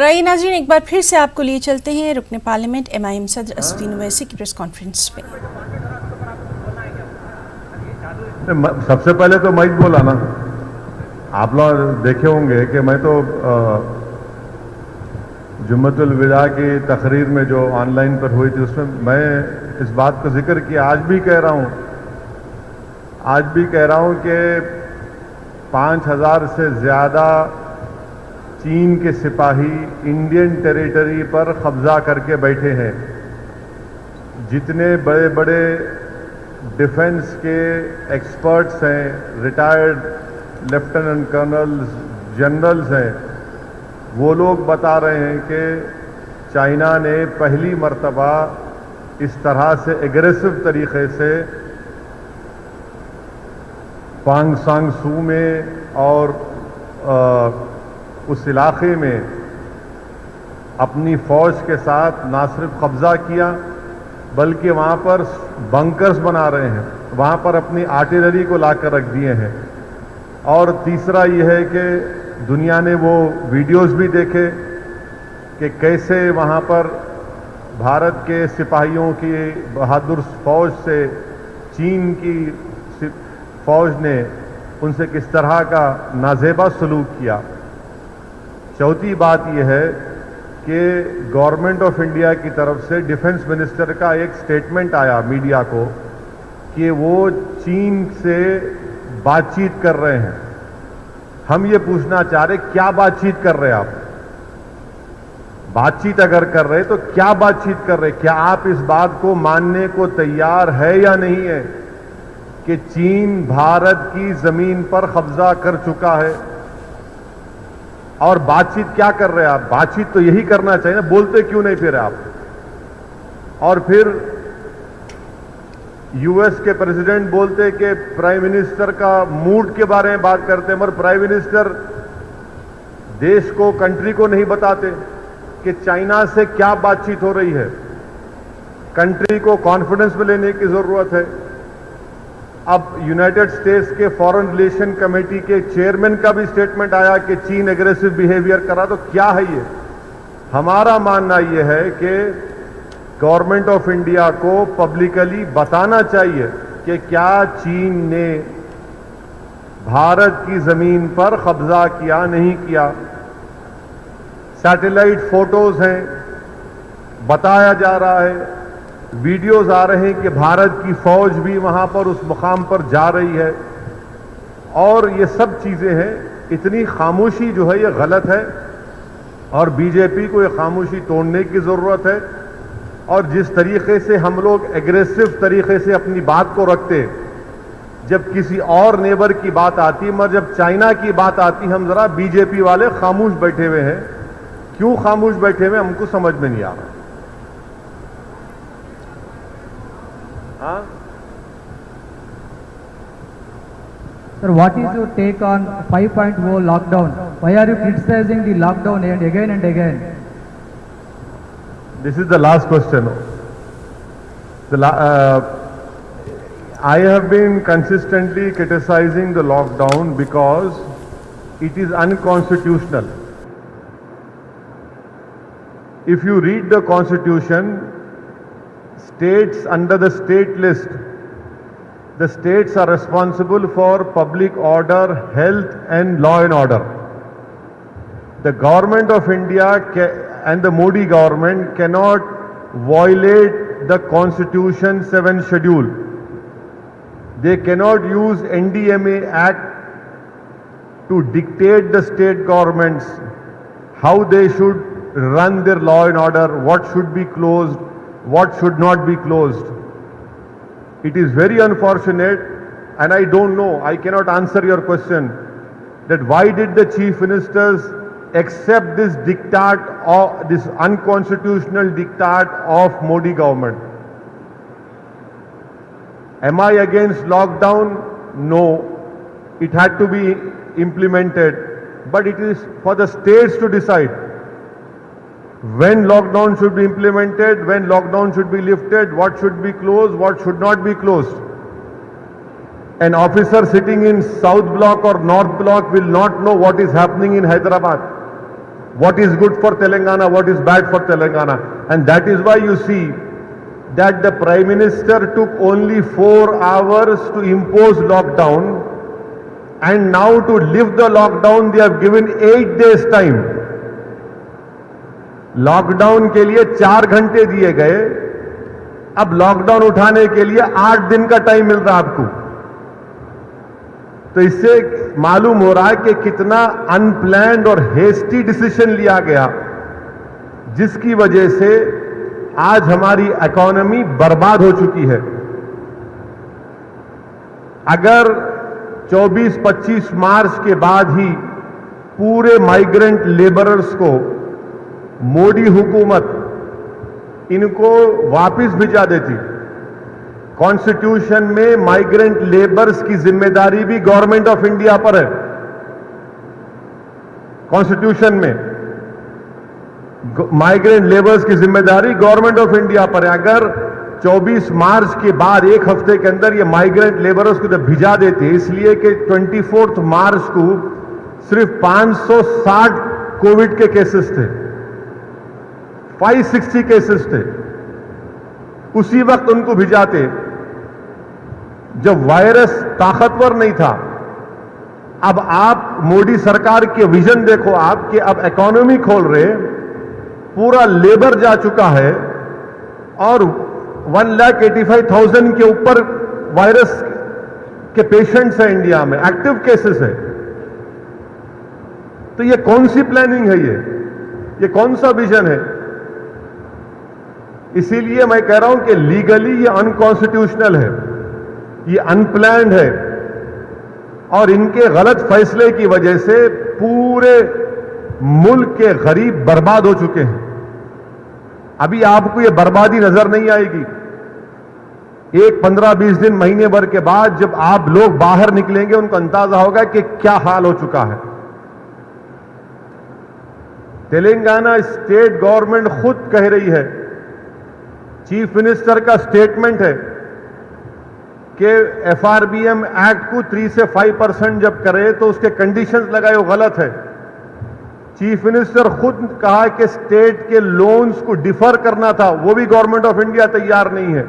राय नाज़रीन, एक बार फिर से आपको लिए चलते हैं रुकने पार्लियामेंट एमआईएम सदर असदुद्दीन ओवैसी की प्रेस कॉन्फ्रेंस पे। सबसे पहले तो मैं ही बोला ना, आप लोग देखे होंगे कि मैं तो जुम्मतुल विदा की तकरीर में जो ऑनलाइन पर हुई थी उसमें मैं इस बात का जिक्र किया, आज भी कह रहा हूं कि 5000 से ज़्यादा चीन के सिपाही इंडियन टेरिटरी पर कब्जा करके बैठे हैं। जितने बड़े बड़े डिफेंस के एक्सपर्ट्स हैं, रिटायर्ड लेफ्टिनेंट कर्नल्स, जनरल्स हैं, वो लोग बता रहे हैं कि चाइना ने पहली मर्तबा इस तरह से एग्रेसिव तरीके से पांगसांग सू में और उस इलाके में अपनी फौज के साथ ना सिर्फ कब्जा किया बल्कि वहां पर बंकर्स बना रहे हैं, वहां पर अपनी आर्टिलरी को लाकर रख दिए हैं। और तीसरा यह है कि दुनिया ने वो वीडियोस भी देखे कि कैसे वहां पर भारत के सिपाहियों की बहादुर फौज से चीन की फौज ने उनसे किस तरह का नाजेबा सलूक किया। चौथी बात यह है कि गवर्नमेंट ऑफ इंडिया की तरफ से डिफेंस मिनिस्टर का एक स्टेटमेंट आया मीडिया को कि वो चीन से बातचीत कर रहे हैं। हम ये पूछना चाह रहे, क्या बातचीत कर रहे हैं आप? बातचीत अगर कर रहे तो क्या बातचीत कर रहे? क्या आप इस बात को मानने को तैयार है या नहीं है कि चीन भारत की जमीन पर कब्जा कर चुका है? और बातचीत क्या कर रहे हैं आप? बातचीत तो यही करना चाहिए ना, बोलते क्यों नहीं फिर आप? और फिर यूएस के प्रेसिडेंट बोलते कि प्राइम मिनिस्टर का मूड के बारे में बात करते हैं, मगर प्राइम मिनिस्टर देश को, कंट्री को नहीं बताते कि चाइना से क्या बातचीत हो रही है। कंट्री को कॉन्फिडेंस में लेने की जरूरत है। अब यूनाइटेड स्टेट्स के फॉरेन रिलेशन कमेटी के चेयरमैन का भी स्टेटमेंट आया कि चीन एग्रेसिव बिहेवियर कर रहा, तो क्या है ये? हमारा मानना यह है कि गवर्नमेंट ऑफ इंडिया को पब्लिकली बताना चाहिए कि क्या चीन ने भारत की जमीन पर कब्जा किया, नहीं किया। सैटेलाइट फोटोज हैं, बताया जा रहा है, वीडियोज आ रहे हैं कि भारत की फौज भी वहां पर उस मुकाम पर जा रही है। और ये सब चीजें हैं। इतनी खामोशी जो है ये गलत है और बीजेपी को ये खामोशी तोड़ने की जरूरत है। और जिस तरीके से हम लोग एग्रेसिव तरीके से अपनी बात को रखते जब किसी और नेबर की बात आती है, मगर जब चाइना की बात आती हम जरा बीजेपी वाले खामोश बैठे हुए हैं। क्यों खामोश बैठे हुए हमको समझ में नहीं आ रहा। Sir, what is your take on 5.0 lockdown? Why are you criticizing the lockdown and again? This is the last question. I have been consistently criticizing the lockdown because it is unconstitutional. If you read the constitution, states under the state list, the states are responsible for public order, health and law and order. The government of India and the Modi government cannot violate the Constitution 7th schedule. They cannot use NDMA Act to dictate the state governments how they should run their law and order, what should be closed, what should not be closed. It is very unfortunate, and I don't know, I cannot answer your question, that why did the chief ministers accept this diktat, or this unconstitutional diktat of Modi government? Am I against lockdown? No. It had to be implemented, but it is for the states to decide when lockdown should be implemented, when lockdown should be lifted, what should be closed, what should not be closed. An officer sitting in South Block or North Block will not know what is happening in Hyderabad. what is good for Telangana, what is bad for Telangana. And that is why you see that the Prime Minister took only 4 hours to impose lockdown, and now to lift the lockdown they have given 8 days time. Lockdown के लिए 4 घंटे दिए गए, अब lockdown उठाने के लिए 8 दिन का टाइम मिल रहा आपको. तो इससे मालूम हो रहा है कि कितना अनप्लैन्ड और हेस्टी डिसीजन लिया गया, जिसकी वजह से आज हमारी इकोनॉमी बर्बाद हो चुकी है. अगर 24-25 मार्च के बाद ही पूरे माइग्रेंट लेबरर्स को मोदी हुकूमत इनको वापस भिजा देती, कॉन्स्टिट्यूशन में माइग्रेंट लेबर्स की जिम्मेदारी भी गवर्नमेंट ऑफ इंडिया पर है. कॉन्स्टिट्यूशन में माइग्रेंट लेबर्स की जिम्मेदारी गवर्नमेंट ऑफ इंडिया पर है. अगर 24 मार्च के बाद 1 हफ्ते के अंदर ये माइग्रेंट लेबरर्स को जब भिजा देते, इसलिए कि 24 मार्च को सिर्फ 560 कोविड के केसेस थे, 560 केसेस थे, उसी वक्त उनको भिजाते जब वायरस ताकतवर नहीं था. अब आप मोदी सरकार के विजन देखो आप कि अब इकोनॉमी खोल रहे, पूरा लेबर जा चुका है और 1,85,000 के ऊपर वायरस के पेशेंट्स हैं इंडिया में, एक्टिव केसेस है. तो ये कौन सी प्लानिंग है, ये कौन सा विजन है? इसीलिए मैं कह रहा हूं कि लीगली ये अनकॉन्स्टिट्यूशनल है, ये अनप्लैन्ड है, और इनके गलत फैसले की वजह से पूरे मुल्क के गरीब बर्बाद हो चुके हैं. अभी आपको ये बर्बादी नजर नहीं आएगी. 15-20 दिन, महीने भर के बाद जब आप लोग बाहर निकलेंगे, उनको अंदाजा होगा कि क्या हाल हो चुका है. तेलंगाना स्टेट गवर्नमेंट खुद कह रही है, चीफ मिनिस्टर का स्टेटमेंट है कि एफआरबीएम एक्ट को 3 से 5% जब करे तो उसके कंडीशंस लगाए, वो गलत है. चीफ मिनिस्टर खुद कहा कि स्टेट के लोन्स को डिफर करना था, वो भी गवर्नमेंट ऑफ इंडिया तैयार नहीं है.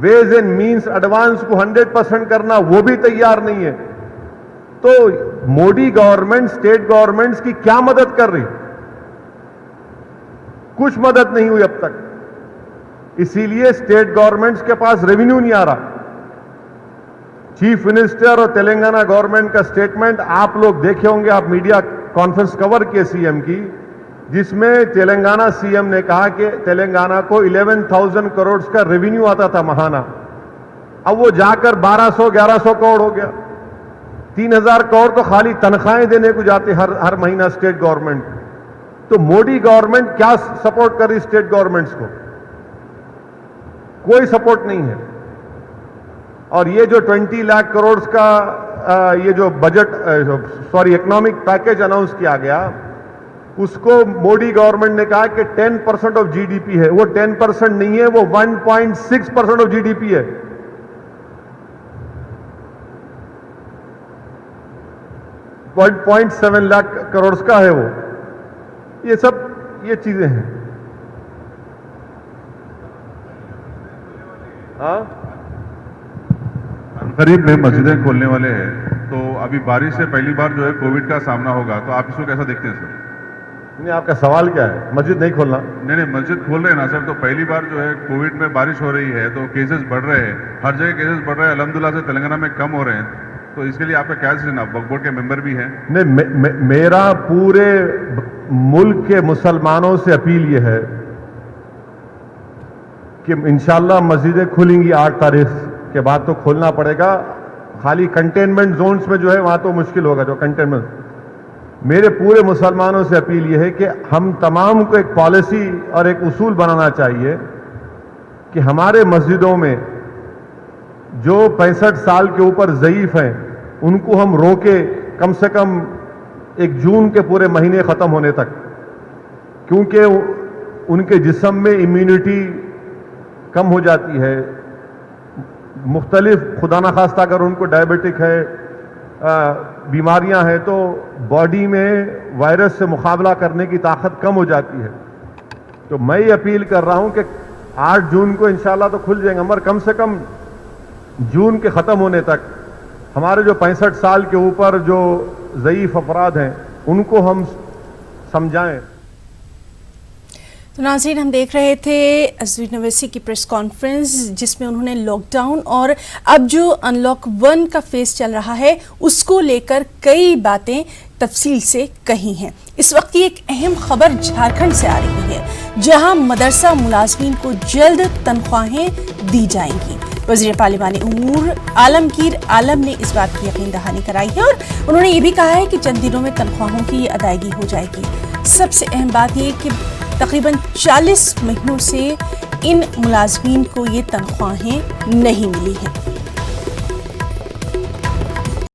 वेज एंड मींस एडवांस को 100% करना, वो भी तैयार नहीं है. तो मोदी गवर्नमेंट स्टेट गवर्नमेंट्स की क्या मदद कर रही? कुछ मदद नहीं हुई अब तक. इसीलिए स्टेट गवर्नमेंट्स के पास रेवेन्यू नहीं आ रहा. चीफ मिनिस्टर और तेलंगाना गवर्नमेंट का स्टेटमेंट आप लोग देखे होंगे, आप मीडिया कॉन्फ्रेंस कवर किए सीएम की, जिसमें तेलंगाना सीएम ने कहा कि तेलंगाना को 11,000 करोड़ का रेवेन्यू आता था महाना, अब वो जाकर 1200-1100 करोड़ हो गया. 3,000 करोड़ तो खाली तनख्वाहें देने को जाते हर महीना स्टेट गवर्नमेंट. तो मोदी गवर्नमेंट क्या सपोर्ट कर रही स्टेट गवर्नमेंट्स को? कोई सपोर्ट नहीं है. और ये जो 20 लाख करोड़ का ये जो बजट इकोनॉमिक पैकेज अनाउंस किया गया, उसको मोदी गवर्नमेंट ने कहा कि 10% ऑफ जीडीपी है. वो 10% नहीं है, वो 1.6% ऑफ जीडीपी है. $0.7 लाख करोड़ का है वो. ये चीजें हैं. हाँ, करीब में मस्जिदें खोलने वाले हैं, तो अभी बारिश से पहली बार जो है कोविड का सामना होगा, तो आप इसको कैसा देखते हैं सर? नहीं, आपका सवाल क्या है? मस्जिद नहीं खोलना? नहीं, मस्जिद खोल रहे हैं ना सर, तो पहली बार जो है कोविड में बारिश हो रही है, तो केसेस बढ़ रहे हैं, हर जगह केसेस बढ़ रहे हैं, अल्हम्दुलिल्लाह से तेलंगाना में कम हो रहे हैं. तो इसके लिए आपका क्या डिसीजन? आप वक्फ बोर्ड के मेंबर भी हैं. नहीं, मेरा पूरे मुल्क के मुसलमानों से अपील ये है कि इंशाल्लाह मस्जिदें खुलेंगी 8 तारीख के बाद. तो खोलना पड़ेगा. खाली कंटेनमेंट जोन्स में जो है वहां तो मुश्किल होगा, जो कंटेनमेंट. मेरे पूरे मुसलमानों से अपील यह है कि हम तमाम को एक पॉलिसी और एक उसूल बनाना चाहिए कि हमारे मस्जिदों में जो 65 साल के ऊपर ज़ईफ हैं, उनको हम रोके कम से कम 1 जून के पूरे महीने ख़त्म होने तक, क्योंकि उनके जिस्म में इम्यूनिटी कम हो जाती है. मुख्तलिफ खुदा न खास्ता अगर उनको डायबिटिक है, बीमारियां हैं तो बॉडी में वायरस से मुकाबला करने की ताकत कम हो जाती है। तो मैं ये अपील कर रहा हूं कि 8 जून को इंशाल्लाह तो खुल जाएंगे, मगर कम से कम जून के ख़त्म होने तक हमारे जो 65 साल के ऊपर जो ज़ईफ़ अफराद हैं उनको हम समझाएं। तो नाज़रीन, हम देख रहे थे अज़वीन ओवैसी की प्रेस कॉन्फ्रेंस जिसमें उन्होंने लॉकडाउन और अब जो अनलॉक 1 का फेज़ चल रहा है उसको लेकर कई बातें तफसील से कही हैं। इस वक्त की एक अहम खबर झारखंड से आ रही है जहां मदरसा मुलाजमीन को जल्द तनख्वाहें दी जाएंगी। वज़ीर पार्लिमानी उमूर आलमगीर आलम ने इस बात की यकीन दहानी कराई है और उन्होंने ये भी कहा है कि चंद दिनों में तनख्वाहों की अदायगी हो जाएगी। सबसे अहम बात यह कि तकरीबन 40 महीनों से इन मुलाजमीन को ये तनख्वाहें नहीं मिली हैं।